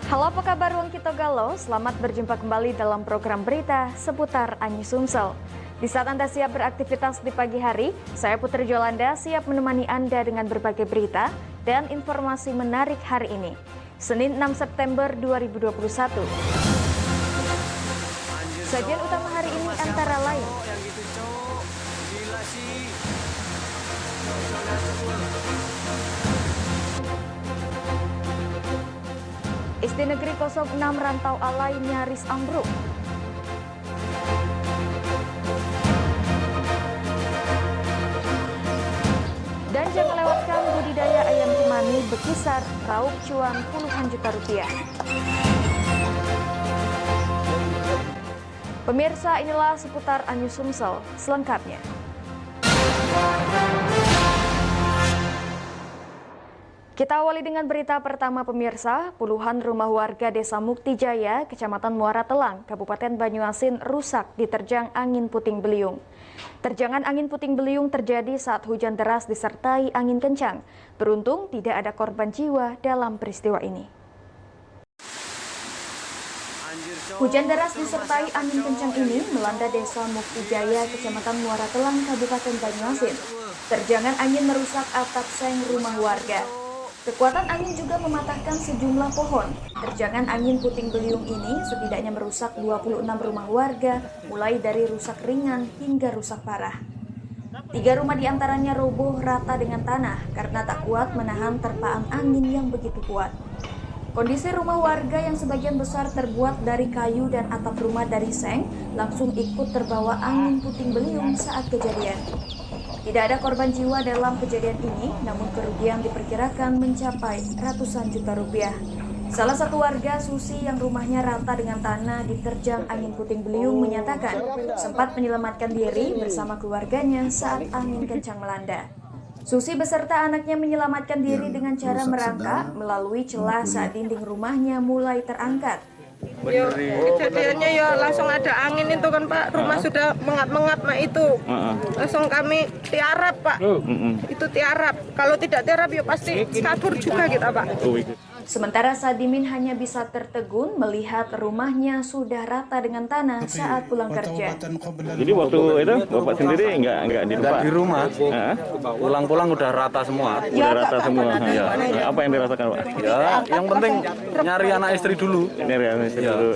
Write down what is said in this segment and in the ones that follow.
Halo, apa kabar Ruang Kito Galau? Selamat berjumpa kembali dalam program berita seputar Anyi Sumsel. Di saat Anda siap beraktivitas di pagi hari, saya Putri Jolanda siap menemani Anda dengan berbagai berita dan informasi menarik hari ini. Senin 6 September 2021. Sajian utama hari ini antara lain. SD Negeri 06 Rantau Alai nyaris ambruk. Dan jangan lewatkan budidaya ayam cemani berkisar raup cuan puluhan juta rupiah. Pemirsa, inilah seputar Anyi Sumsel selengkapnya. Kita awali dengan berita pertama pemirsa, puluhan rumah warga Desa Mukti Jaya, Kecamatan Muara Telang, Kabupaten Banyuasin rusak diterjang angin puting beliung. Terjangan angin puting beliung terjadi saat hujan deras disertai angin kencang. Beruntung tidak ada korban jiwa dalam peristiwa ini. Hujan deras disertai angin kencang ini melanda Desa Mukti Jaya, Kecamatan Muara Telang, Kabupaten Banyuasin. Terjangan angin merusak atap seng rumah warga. Kekuatan angin juga mematahkan sejumlah pohon. Terjangan angin puting beliung ini setidaknya merusak 26 rumah warga, mulai dari rusak ringan hingga rusak parah. 3 rumah diantaranya roboh rata dengan tanah karena tak kuat menahan terpaan angin yang begitu kuat. Kondisi rumah warga yang sebagian besar terbuat dari kayu dan atap rumah dari seng langsung ikut terbawa angin puting beliung saat kejadian. Tidak ada korban jiwa dalam kejadian ini, namun kerugian diperkirakan mencapai ratusan juta rupiah. Salah satu warga, Susi, yang rumahnya rata dengan tanah diterjang angin puting beliung menyatakan sempat menyelamatkan diri bersama keluarganya saat angin kencang melanda. Susi beserta anaknya menyelamatkan diri dengan cara merangkak melalui celah saat dinding rumahnya mulai terangkat. Yo, kejadiannya ya langsung ada angin itu kan Pak, rumah sudah mengat-mengat itu. Langsung kami tiarap Pak, itu tiarap. Kalau tidak tiarap ya pasti kabur juga kita Pak. Sementara Sadimin hanya bisa tertegun melihat rumahnya sudah rata dengan tanah saat pulang kerja. Jadi waktu itu Bapak sendiri nggak di rumah, pulang-pulang udah rata semua. Udah rata semua. Ya. Apa yang dirasakan Pak? Ya, yang penting nyari anak istri dulu. Nyari anak istri dulu.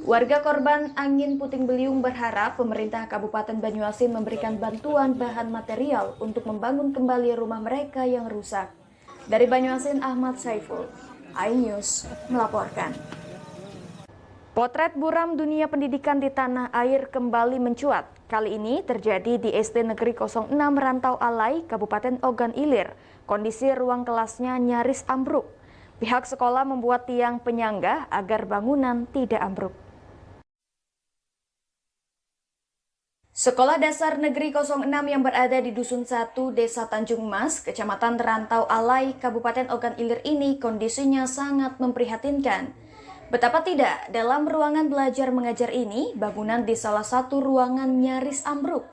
Warga korban angin puting beliung berharap pemerintah Kabupaten Banyuasin memberikan bantuan bahan material untuk membangun kembali rumah mereka yang rusak. Dari Banyuasin, Ahmad Saiful, iNews melaporkan. Potret buram dunia pendidikan di tanah air kembali mencuat. Kali ini terjadi di SD Negeri 06 Rantau Alai, Kabupaten Ogan Ilir. Kondisi ruang kelasnya nyaris ambruk. Pihak sekolah membuat tiang penyangga agar bangunan tidak ambruk. Sekolah Dasar Negeri 06 yang berada di Dusun 1, Desa Tanjung Mas, Kecamatan Rantau Alai, Kabupaten Ogan Ilir ini kondisinya sangat memprihatinkan. Betapa tidak, dalam ruangan belajar mengajar ini, bangunan di salah satu ruangan nyaris ambruk.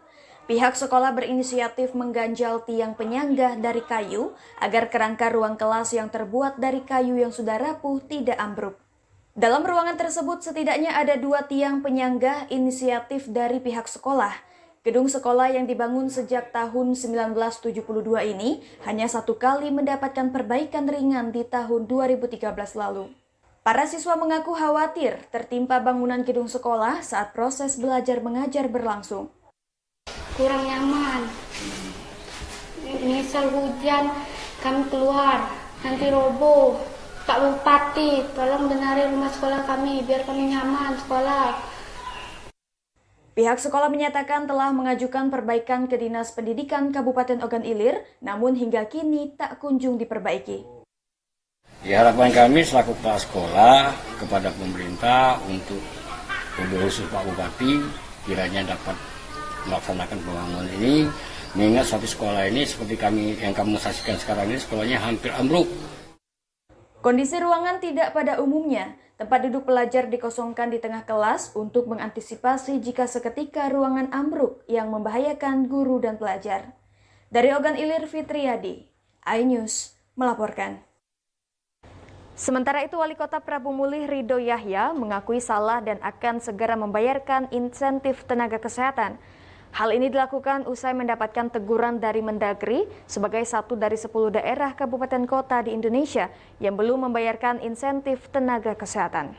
Pihak sekolah berinisiatif mengganjal tiang penyangga dari kayu agar kerangka ruang kelas yang terbuat dari kayu yang sudah rapuh tidak ambruk. Dalam ruangan tersebut setidaknya ada 2 tiang penyangga inisiatif dari pihak sekolah. Gedung sekolah yang dibangun sejak tahun 1972 ini hanya 1 kali mendapatkan perbaikan ringan di tahun 2013 lalu. Para siswa mengaku khawatir tertimpa bangunan gedung sekolah saat proses belajar mengajar berlangsung. Kurang nyaman. Misal hujan kami keluar, nanti roboh. Pak Bupati, tolong benarin rumah sekolah kami biar kami nyaman sekolah. Pihak sekolah menyatakan telah mengajukan perbaikan ke Dinas Pendidikan Kabupaten Ogan Ilir, namun hingga kini tak kunjung diperbaiki. Harapan kami selaku kepala sekolah kepada pemerintah untuk khusus Pak Bupati kiranya dapat melaksanakan pembangunan ini, mengingat satu sekolah ini seperti yang kami saksikan sekarang ini sekolahnya hampir ambruk. Kondisi ruangan tidak pada umumnya. Tempat duduk pelajar dikosongkan di tengah kelas untuk mengantisipasi jika seketika ruangan ambruk yang membahayakan guru dan pelajar. Dari Ogan Ilir, Fitriadi, iNews melaporkan. Sementara itu, Wali Kota Prabu Mulih Ridho Yahya mengakui salah dan akan segera membayarkan insentif tenaga kesehatan. Hal ini dilakukan usai mendapatkan teguran dari Mendagri sebagai satu dari 10 daerah kabupaten kota di Indonesia yang belum membayarkan insentif tenaga kesehatan.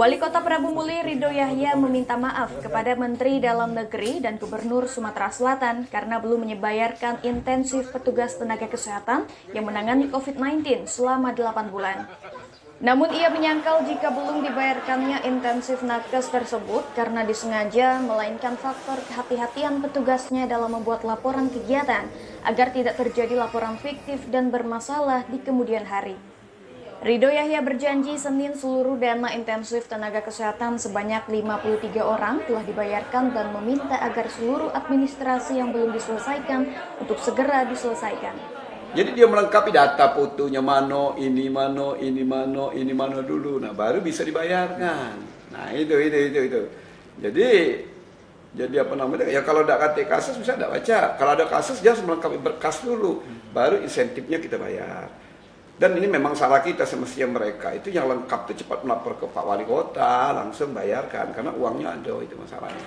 Wali Kota Prabu Mulih Ridho Yahya meminta maaf kepada Menteri Dalam Negeri dan Gubernur Sumatera Selatan karena belum menyebayarkan intensif petugas tenaga kesehatan yang menangani COVID-19 selama 8 bulan. Namun ia menyangkal jika belum dibayarkannya intensif nakes tersebut karena disengaja, melainkan faktor kehati-hatian petugasnya dalam membuat laporan kegiatan agar tidak terjadi laporan fiktif dan bermasalah di kemudian hari. Ridho Yahya berjanji Senin seluruh dana intensif tenaga kesehatan sebanyak 53 orang telah dibayarkan dan meminta agar seluruh administrasi yang belum diselesaikan untuk segera diselesaikan. Jadi dia melengkapi data fotonya ini mano dulu, nah baru bisa dibayarkan. Nah itu. Jadi apa namanya? Ya kalau ada kasus bisa tidak baca. Kalau ada kasus dia harus melengkapi berkas dulu, baru insentifnya kita bayar. Dan ini memang salah kita, semestinya mereka itu yang lengkap tuh cepat melapor ke Pak Wali Kota, langsung bayarkan karena uangnya ada, itu masalahnya.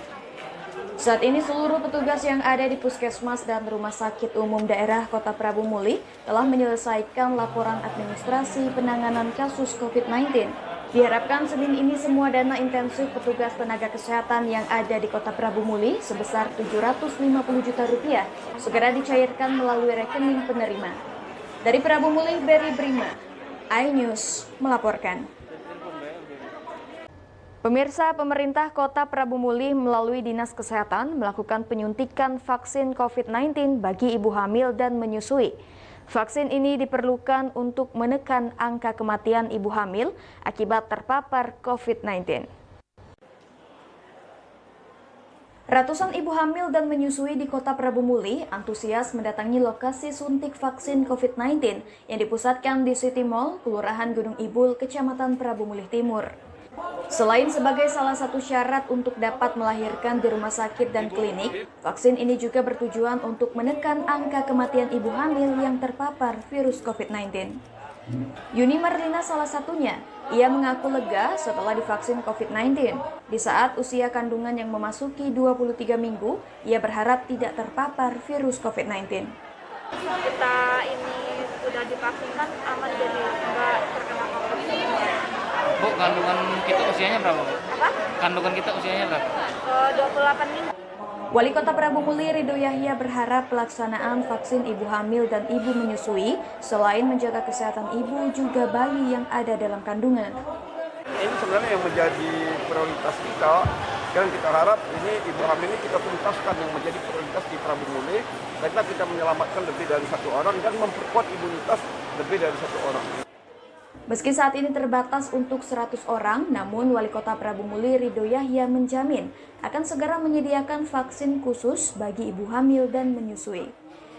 Saat ini seluruh petugas yang ada di Puskesmas dan Rumah Sakit Umum Daerah Kota Prabu Mulih telah menyelesaikan laporan administrasi penanganan kasus COVID-19. Diharapkan Senin ini semua dana intensif petugas tenaga kesehatan yang ada di Kota Prabu Mulih sebesar Rp750 juta segera dicairkan melalui rekening penerima. Dari Prabu Mulih, Berry Brima, iNews melaporkan. Pemirsa, pemerintah Kota Prabu Mulih melalui Dinas Kesehatan melakukan penyuntikan vaksin COVID-19 bagi ibu hamil dan menyusui. Vaksin ini diperlukan untuk menekan angka kematian ibu hamil akibat terpapar COVID-19. Ratusan ibu hamil dan menyusui di Kota Prabu Mulih antusias mendatangi lokasi suntik vaksin COVID-19 yang dipusatkan di City Mall, Kelurahan Gunung Ibul, Kecamatan Prabu Mulih Timur. Selain sebagai salah satu syarat untuk dapat melahirkan di rumah sakit dan klinik, vaksin ini juga bertujuan untuk menekan angka kematian ibu hamil yang terpapar virus COVID-19. Yuni Marlina salah satunya. Ia mengaku lega setelah divaksin COVID-19. Di saat usia kandungan yang memasuki 23 minggu, ia berharap tidak terpapar virus COVID-19. Kita ini sudah divaksinkan, aman jadi enggak terkena COVID-19. Bu, kandungan kita usianya berapa? Apa? Kandungan kita usianya berapa? 28 minggu. Wali Kota Prabu Mulih Ridho Yahya berharap pelaksanaan vaksin ibu hamil dan ibu menyusui selain menjaga kesehatan ibu juga bayi yang ada dalam kandungan. Ini sebenarnya yang menjadi prioritas kita dan kita harap ini ibu hamil ini kita tuntaskan yang menjadi prioritas di Prabu Mulih karena kita menyelamatkan lebih dari 1 orang dan memperkuat imunitas lebih dari 1 orang. Meski saat ini terbatas untuk 100 orang, namun Wali Kota Prabu Mulih Ridho Yahya menjamin akan segera menyediakan vaksin khusus bagi ibu hamil dan menyusui.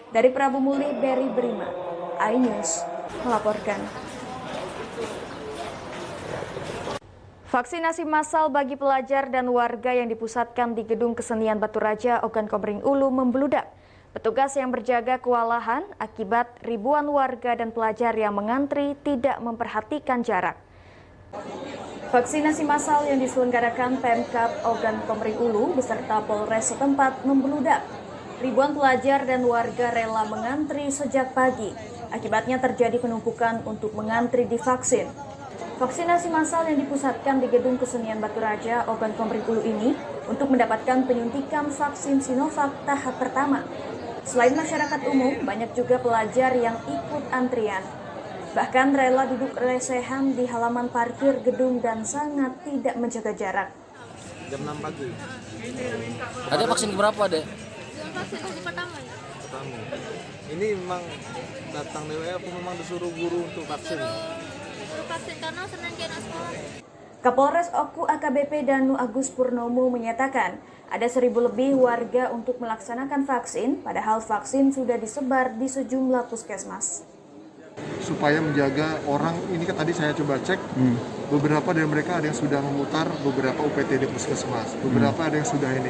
Dari Prabu Mulih, Berry Brima, iNews melaporkan. Vaksinasi massal bagi pelajar dan warga yang dipusatkan di Gedung Kesenian Baturaja, Ogan Komering Ulu membludak. Petugas yang berjaga kewalahan akibat ribuan warga dan pelajar yang mengantri tidak memperhatikan jarak. Vaksinasi massal yang diselenggarakan Pemkab Ogan Komering Ulu beserta Polres setempat membludak. Ribuan pelajar dan warga rela mengantri sejak pagi. Akibatnya terjadi penumpukan untuk mengantri divaksin. Vaksinasi massal yang dipusatkan di Gedung Kesenian Baturaja, Ogan Komering Ulu ini untuk mendapatkan penyuntikan vaksin Sinovac tahap pertama. Selain masyarakat umum, banyak juga pelajar yang ikut antrian. Bahkan rela duduk lesehan di halaman parkir gedung dan sangat tidak menjaga jarak. Jam 6 pagi. Ada vaksin berapa, Dek? Vaksin pertama. Ini memang datang DWA apa memang disuruh guru untuk vaksin? Suruh vaksin karena senang dia anak sekolah. Kapolres Oku AKBP Danu Agus Purnomo menyatakan ada 1.000 lebih warga untuk melaksanakan vaksin, padahal vaksin sudah disebar di sejumlah puskesmas. Supaya menjaga orang, ini kan tadi saya coba cek, beberapa dari mereka ada yang sudah memutar beberapa UPT di puskesmas, beberapa ada yang sudah ini.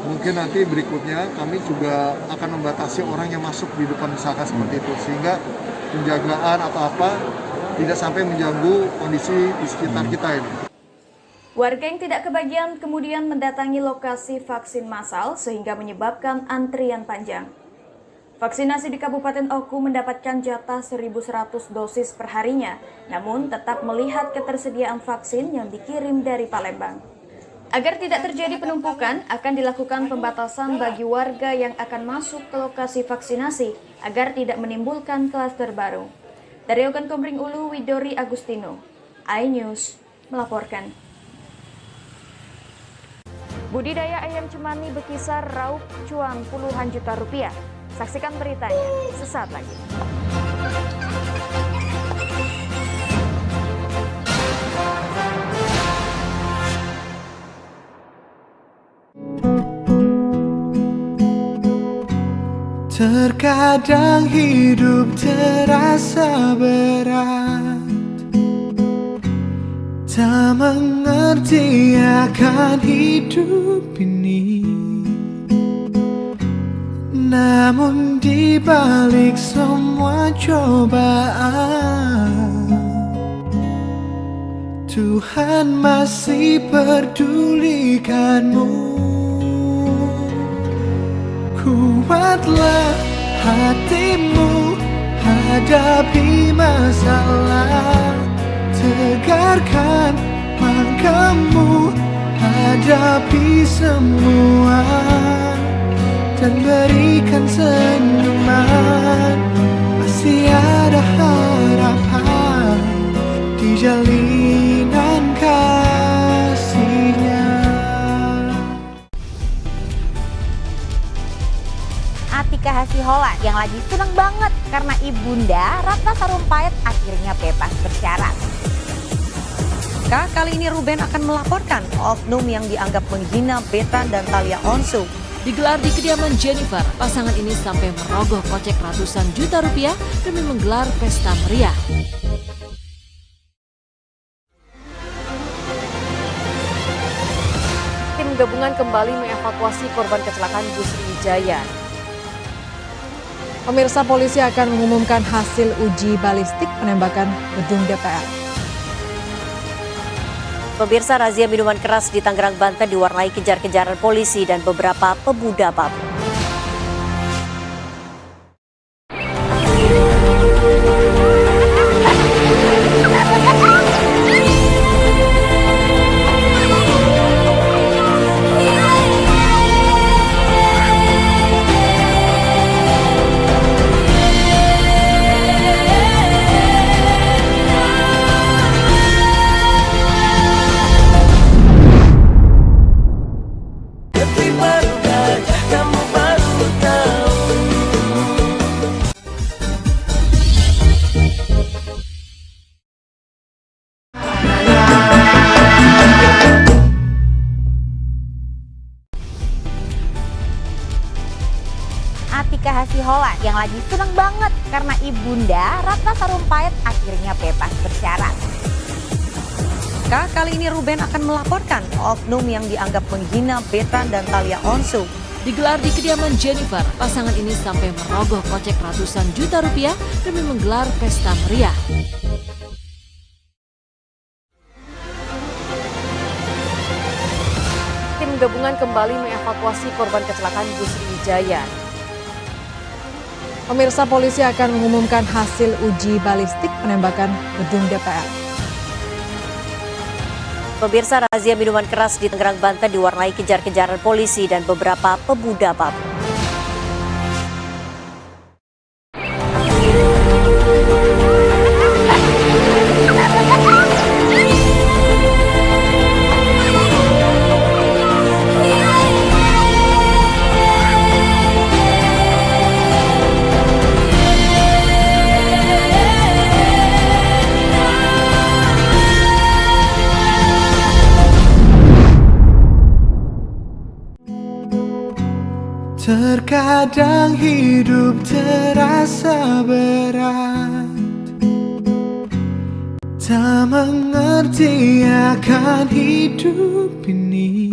Mungkin nanti berikutnya kami juga akan membatasi orang yang masuk di depan misalkan seperti itu, sehingga penjagaan atau apa tidak sampai mengganggu kondisi di sekitar kita ini. Warga yang tidak kebagian kemudian mendatangi lokasi vaksin massal sehingga menyebabkan antrian panjang. Vaksinasi di Kabupaten Oku mendapatkan jatah 1.100 dosis per harinya, namun tetap melihat ketersediaan vaksin yang dikirim dari Palembang. Agar tidak terjadi penumpukan, akan dilakukan pembatasan bagi warga yang akan masuk ke lokasi vaksinasi agar tidak menimbulkan klaster baru. Dari Ogan Komering Ulu, Widori Agustino, iNews melaporkan. Budidaya ayam cemani berkisar raup cuan puluhan juta rupiah. Saksikan beritanya sesaat lagi. Terkadang hidup terasa berat, tak mengerti akan hidup ini. Namun di balik semua cobaan, Tuhan masih pedulikanmu. Kuatlah hatimu, hadapi masalah. Tegarkan langkahmu, hadapi semua. Dan berikan senyuman, masih ada harapan di jalinan kasihnya. Atika Hasiholan yang lagi seneng banget karena ibunda Ratna Sarumpait akhirnya bebas bersyarat. Kali ini Ruben akan melaporkan oknum yang dianggap menghina Betan dan Thalia Onsu. Digelar di kediaman Jennifer, pasangan ini sampai merogoh kocek ratusan juta rupiah demi menggelar pesta meriah. Tim gabungan kembali mengevakuasi korban kecelakaan bus Sriwijaya. Pemirsa, polisi akan mengumumkan hasil uji balistik penembakan gedung DPR. Pemirsa, razia minuman keras di Tangerang, Banten diwarnai kejar-kejaran polisi dan beberapa pemuda mabuk. Atika Hasiholan yang lagi seneng banget karena ibunda Ratna Sarumpait akhirnya bebas bersyarat. Kali ini Ruben akan melaporkan oknum yang dianggap menghina Betan dan Thalia Onsu. Digelar di kediaman Jennifer, pasangan ini sampai merogoh kocek ratusan juta rupiah demi menggelar pesta meriah. Tim gabungan kembali mengevakuasi korban kecelakaan bus Sriwijaya. Pemirsa, polisi akan mengumumkan hasil uji balistik penembakan gedung DPR. Pemirsa, razia minuman keras di Tangerang, Banten diwarnai kejar-kejaran polisi dan beberapa pemuda mabuk. Terkadang hidup terasa berat, tak mengerti akan hidup ini.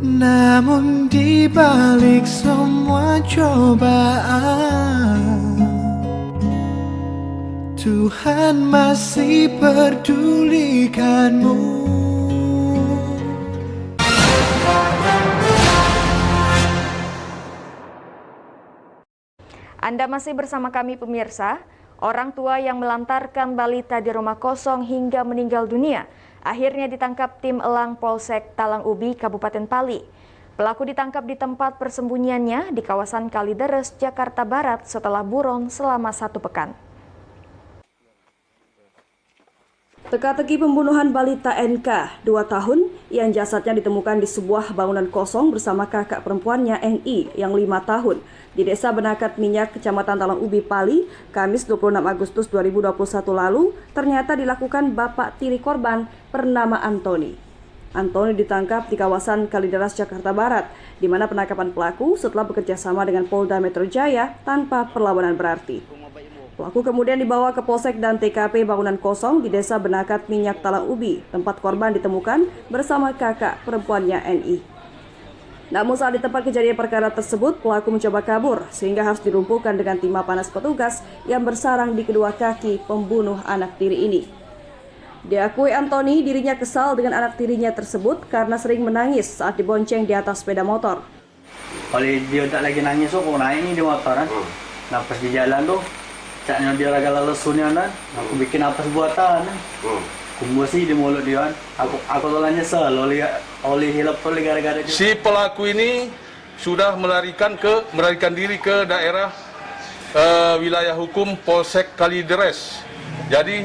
Namun di balik semua cobaan, Tuhan masih pedulikanmu. Anda masih bersama kami pemirsa. Orang tua yang melantarkan balita di rumah kosong hingga meninggal dunia akhirnya ditangkap tim elang Polsek Talang Ubi, Kabupaten Pali. Pelaku ditangkap di tempat persembunyiannya di kawasan Kalideres, Jakarta Barat setelah buron selama 1 pekan. Teka-teki pembunuhan balita NK, 2 tahun, yang jasadnya ditemukan di sebuah bangunan kosong bersama kakak perempuannya NI yang 5 tahun di Desa Benakat Minyak, Kecamatan Talang Ubi, Pali, Kamis 26 Agustus 2021 lalu, ternyata dilakukan bapak tiri korban bernama Antoni. Antoni ditangkap di kawasan Kalideres, Jakarta Barat, di mana penangkapan pelaku setelah bekerja sama dengan Polda Metro Jaya tanpa perlawanan berarti. Pelaku kemudian dibawa ke Polsek dan TKP bangunan kosong di Desa Benakat Minyak, Talang Ubi, tempat korban ditemukan bersama kakak perempuannya NI. Namun saat di tempat kejadian perkara tersebut, pelaku mencoba kabur sehingga harus dilumpuhkan dengan timah panas petugas yang bersarang di kedua kaki pembunuh anak tiri ini. Diakui Antoni, dirinya kesal dengan anak tirinya tersebut karena sering menangis saat dibonceng di atas sepeda motor. Kalau dia tak lagi nangis, aku naik ini di motor kan. Nah pas di jalan tuh, caknya dia agak lesunya kan. Aku bikin apa buatan. Kumbu sih di mulut dia kan. Aku telah nyesel oleh hilap oleh gara-gara dia. Si pelaku ini sudah melarikan diri ke daerah wilayah hukum Polsek Kalideres. Jadi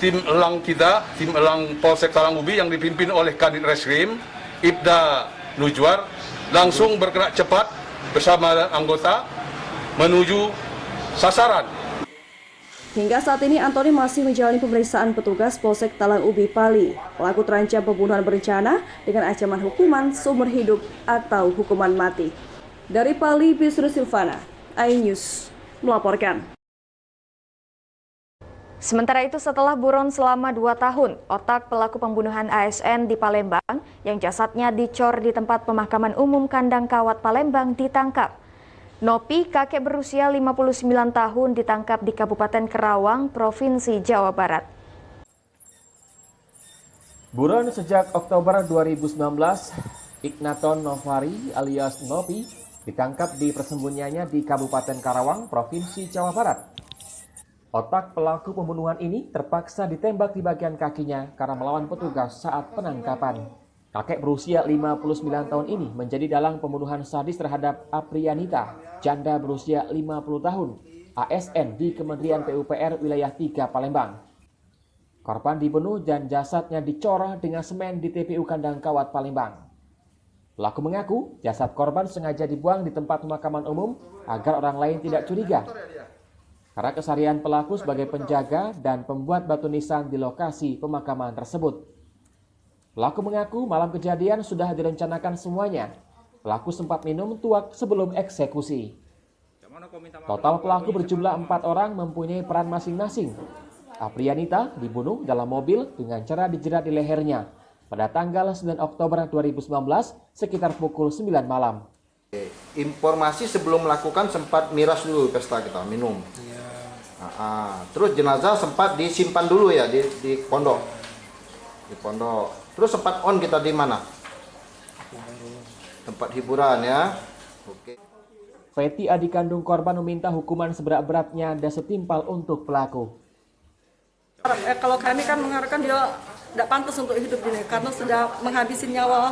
tim elang kita, tim elang Polsek Talang Ubi yang dipimpin oleh Kadit Reskrim Ibda Nujwar langsung bergerak cepat bersama anggota menuju sasaran. Hingga saat ini Antoni masih menjalani pemeriksaan petugas Polsek Talang Ubi, Pali. Pelaku terancam pembunuhan berencana dengan ancaman hukuman seumur hidup atau hukuman mati. Dari Pali, Bisru Silvana, iNews melaporkan. Sementara itu setelah buron selama 2 tahun, otak pelaku pembunuhan ASN di Palembang yang jasadnya dicor di tempat pemakaman umum Kandang Kawat Palembang ditangkap. Nopi, kakek berusia 59 tahun, ditangkap di Kabupaten Kerawang, Provinsi Jawa Barat. Buron sejak Oktober 2019, Ignaton Novari alias Nopi ditangkap di persembunyiannya di Kabupaten Karawang, Provinsi Jawa Barat. Otak pelaku pembunuhan ini terpaksa ditembak di bagian kakinya karena melawan petugas saat penangkapan. Kakek berusia 59 tahun ini menjadi dalang pembunuhan sadis terhadap Aprianita, janda berusia 50 tahun, ASN di Kementerian PUPR Wilayah 3 Palembang. Korban dibunuh dan jasadnya dicor dengan semen di TPU Kandang Kawat Palembang. Pelaku mengaku jasad korban sengaja dibuang di tempat pemakaman umum agar orang lain tidak curiga. Karena keseharian pelaku sebagai penjaga dan pembuat batu nisan di lokasi pemakaman tersebut. Pelaku mengaku malam kejadian sudah direncanakan semuanya. Pelaku sempat minum tuak sebelum eksekusi. Total pelaku berjumlah 4 orang mempunyai peran masing-masing. Aprianita dibunuh dalam mobil dengan cara dijerat di lehernya pada tanggal 9 Oktober 2019 sekitar pukul 9 malam. Informasi sebelum melakukan sempat miras dulu pesta kita, minum. Terus jenazah sempat disimpan dulu ya di pondok. Di pondok. Terus sempat on kita di mana? Tempat hiburan ya. Oke. Feti, adik kandung korban, meminta hukuman seberat-beratnya dan setimpal untuk pelaku. Kalau kami kan mengharapkan dia tidak pantas untuk hidup ini karena sudah menghabisi nyawa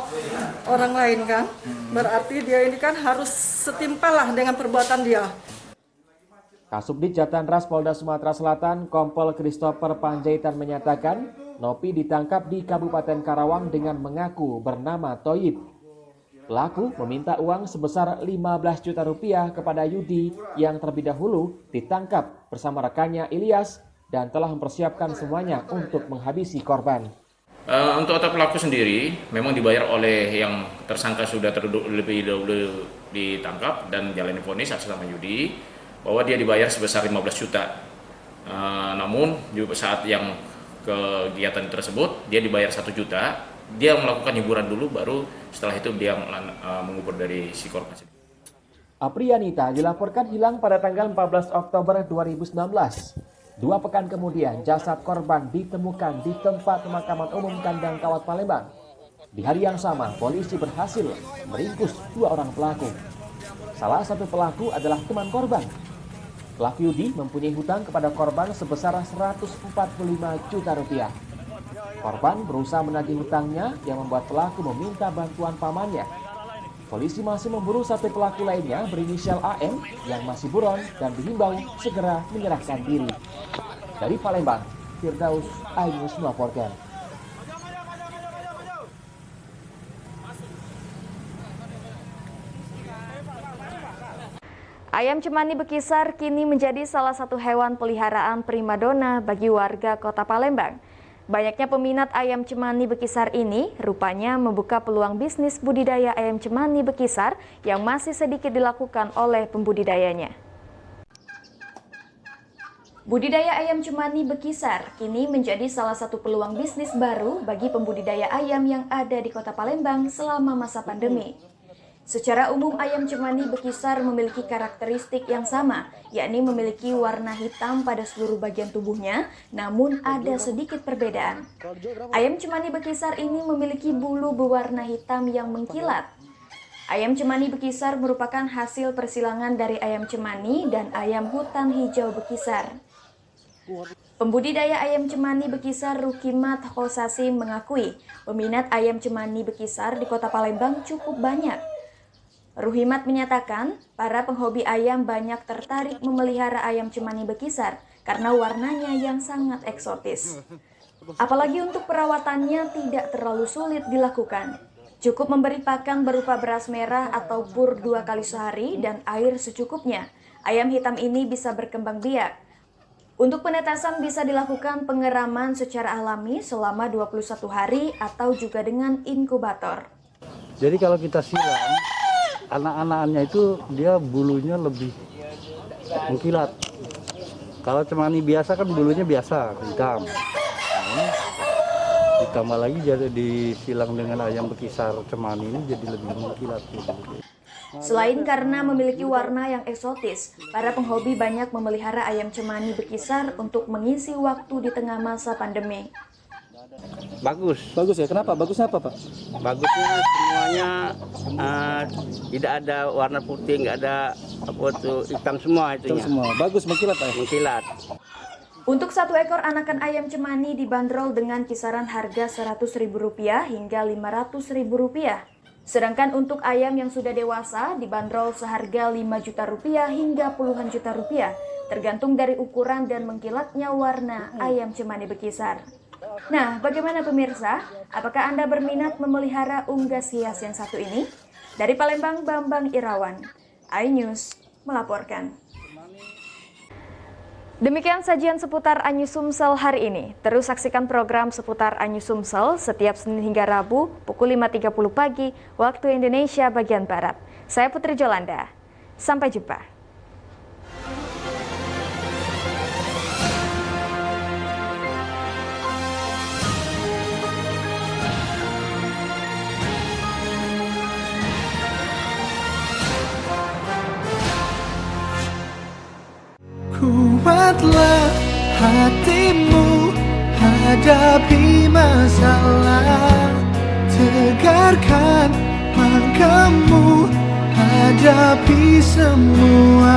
orang lain kan. Berarti dia ini kan harus setimpal lah dengan perbuatan dia. Kasubdit Jatanras Polda Sumatera Selatan, Kompol Christopher Panjaitan menyatakan, Nopi ditangkap di Kabupaten Karawang dengan mengaku bernama Toyib. Pelaku meminta uang sebesar 15 juta rupiah kepada Yudi yang terlebih dahulu ditangkap bersama rekannya Ilyas dan telah mempersiapkan semuanya untuk menghabisi korban. Untuk otak pelaku sendiri memang dibayar oleh yang tersangka sudah terlebih dahulu ditangkap dan jalani vonis atas nama Yudi bahwa dia dibayar sebesar 15 juta. Namun saat yang kegiatan tersebut dia dibayar 1 juta. Dia melakukan hiburan dulu, baru setelah itu dia mengubur dari si korban. Aprianita dilaporkan hilang pada tanggal 14 Oktober 2019. 2 pekan kemudian, jasad korban ditemukan di tempat pemakaman umum Kandang Kawat Palembang. Di hari yang sama, polisi berhasil meringkus 2 orang pelaku. Salah satu pelaku adalah teman korban. Pelaku Yudi mempunyai hutang kepada korban sebesar 145 juta rupiah. Korban berusaha menagih hutangnya yang membuat pelaku meminta bantuan pamannya. Polisi masih memburu 1 pelaku lainnya berinisial AM yang masih buron dan dihimbau segera menyerahkan diri. Dari Palembang, Firdaus, iNews melaporkan. Ayam cemani bekisar kini menjadi salah satu hewan peliharaan primadona bagi warga Kota Palembang. Banyaknya peminat ayam cemani bekisar ini rupanya membuka peluang bisnis budidaya ayam cemani bekisar yang masih sedikit dilakukan oleh pembudidayanya. Budidaya ayam cemani bekisar kini menjadi salah satu peluang bisnis baru bagi pembudidaya ayam yang ada di Kota Palembang selama masa pandemi. Secara umum, ayam cemani bekisar memiliki karakteristik yang sama, yakni memiliki warna hitam pada seluruh bagian tubuhnya, namun ada sedikit perbedaan. Ayam cemani bekisar ini memiliki bulu berwarna hitam yang mengkilat. Ayam cemani bekisar merupakan hasil persilangan dari ayam cemani dan ayam hutan hijau bekisar. Pembudidaya ayam cemani bekisar Rukimat Khosasi mengakui peminat ayam cemani bekisar di Kota Palembang cukup banyak. Ruhimat menyatakan, para penghobi ayam banyak tertarik memelihara ayam cemani bekisar karena warnanya yang sangat eksotis. Apalagi untuk perawatannya tidak terlalu sulit dilakukan. Cukup memberi pakan berupa beras merah atau pur 2 kali sehari dan air secukupnya. Ayam hitam ini bisa berkembang biak. Untuk penetasan bisa dilakukan pengeraman secara alami selama 21 hari atau juga dengan inkubator. Jadi kalau kita silam, anak-anaknya itu dia bulunya lebih mengkilat. Kalau cemani biasa kan bulunya biasa, hitam. Ditambah lagi jadi disilang dengan ayam bekisar cemani ini jadi lebih mengkilat. Selain karena memiliki warna yang eksotis, para penghobi banyak memelihara ayam cemani bekisar untuk mengisi waktu di tengah masa pandemi. Bagus ya, kenapa? Bagusnya apa, Pak? Bagusnya semuanya tidak ada warna putih, nggak ada hitam semua itunya. Hitam semua, bagus mengkilat Pak? Mengkilat. Untuk 1 ekor anakan ayam cemani dibanderol dengan kisaran harga Rp100.000 hingga Rp500.000. Sedangkan untuk ayam yang sudah dewasa dibanderol seharga Rp5 juta hingga puluhan juta rupiah, tergantung dari ukuran dan mengkilatnya warna ayam cemani bekisar. Nah, bagaimana pemirsa? Apakah Anda berminat memelihara unggas hias yang satu ini? Dari Palembang, Bambang Irawan, iNews melaporkan. Demikian sajian seputar Anyus Sumsel hari ini. Terus saksikan program seputar Anyus Sumsel setiap Senin hingga Rabu pukul 5.30 pagi waktu Indonesia bagian Barat. Saya Putri Jolanda. Sampai jumpa. Kuatlah hatimu hadapi masalah, tegarkan langkahmu hadapi semua.